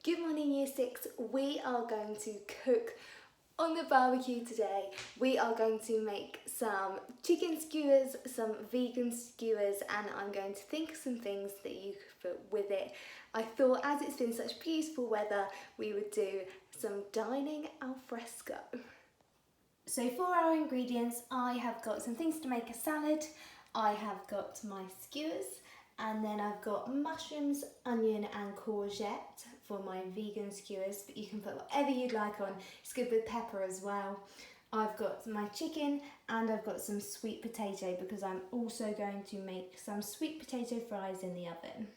Good morning Year 6, we are going to cook on the barbecue today. We are going to make some chicken skewers, some vegan skewers, and I'm going to think of some things that you could put with it. I thought as it's been such beautiful weather, we would do some dining al fresco. So for our ingredients, I have got some things to make a salad, I have got my skewers, and then I've got mushrooms, onion and courgette for my vegan skewers, but you can put whatever you'd like on. It's good with pepper as well. I've got my chicken and I've got some sweet potato because I'm also going to make some sweet potato fries in the oven.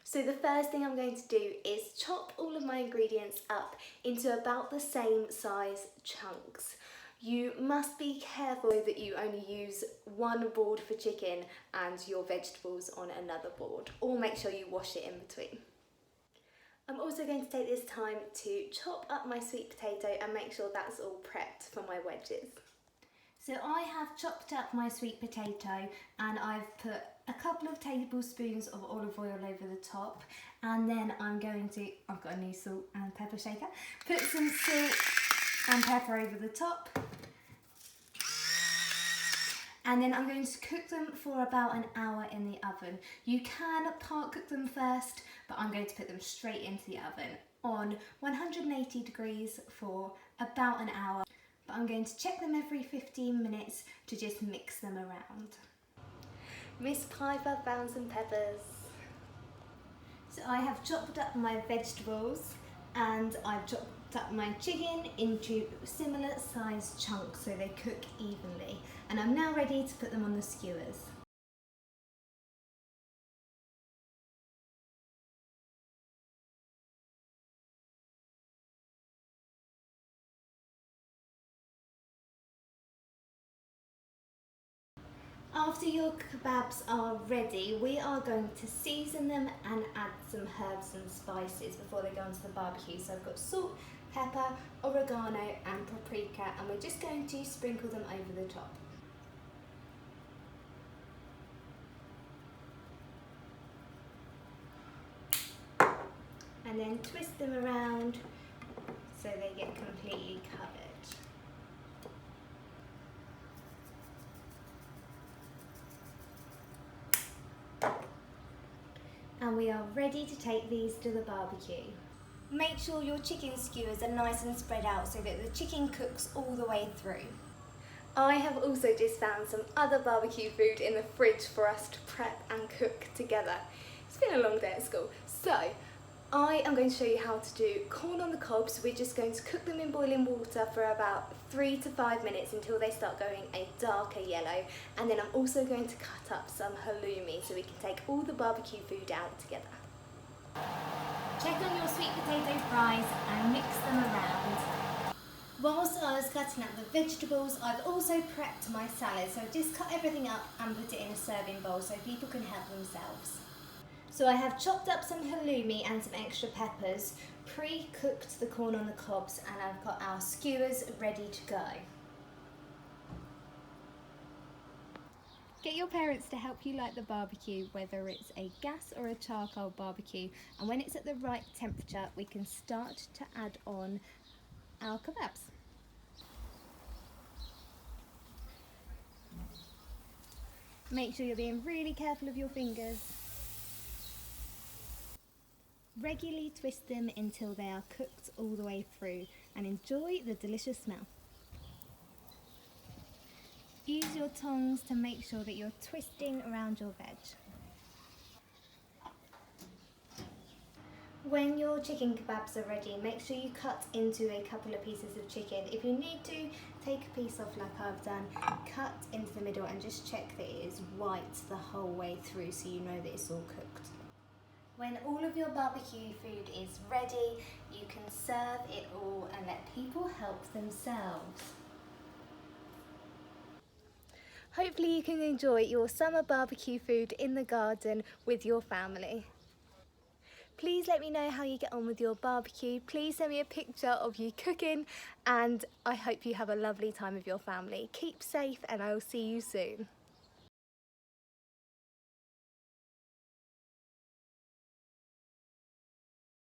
So the first thing I'm going to do is chop all of my ingredients up into about the same size chunks. You must be careful that you only use one board for chicken and your vegetables on another board, or make sure you wash it in between. I'm also going to take this time to chop up my sweet potato and make sure that's all prepped for my wedges. So I have chopped up my sweet potato and I've put a couple of tablespoons of olive oil over the top, and then I've got a new salt and pepper shaker, put some salt and pepper over the top, and then I'm going to cook them for about an hour in the oven. You can part cook them first, but I'm going to put them straight into the oven on 180 degrees for about an hour. But I'm going to check them every 15 minutes to just mix them around. Miss Piper found some peppers. So I have chopped up my vegetables and I've chopped up my chicken into similar sized chunks so they cook evenly. And I'm now ready to put them on the skewers. After your kebabs are ready, we are going to season them and add some herbs and spices before they go onto the barbecue. So I've got salt, pepper, oregano and paprika, and we're just going to sprinkle them over the top. And then twist them around so they get completely covered. And we are ready to take these to the barbecue. Make sure your chicken skewers are nice and spread out so that the chicken cooks all the way through. I have also just found some other barbecue food in the fridge for us to prep and cook together. It's been a long day at school, so I am going to show you how to do corn on the cobs. We're just going to cook them in boiling water for about 3 to 5 minutes until they start going a darker yellow. And then I'm also going to cut up some halloumi so we can take all the barbecue food out together. Check on your sweet potato fries and mix them around. Whilst I was cutting up the vegetables, I've also prepped my salad. So I've just cut everything up and put it in a serving bowl so people can help themselves. So I have chopped up some halloumi and some extra peppers, pre-cooked the corn on the cobs, and I've got our skewers ready to go. Get your parents to help you light the barbecue, whether it's a gas or a charcoal barbecue, and when it's at the right temperature we can start to add on our kebabs. Make sure you're being really careful of your fingers. Regularly twist them until they are cooked all the way through and enjoy the delicious smell. Use your tongs to make sure that you're twisting around your veg. When your chicken kebabs are ready, make sure you cut into a couple of pieces of chicken. If you need to, take a piece off like I've done, cut into the middle and just check that it is white the whole way through so you know that it's all cooked. When all of your barbecue food is ready, you can serve it all and let people help themselves. Hopefully you can enjoy your summer barbecue food in the garden with your family. Please let me know how you get on with your barbecue. Please send me a picture of you cooking, and I hope you have a lovely time with your family. Keep safe and I will see you soon.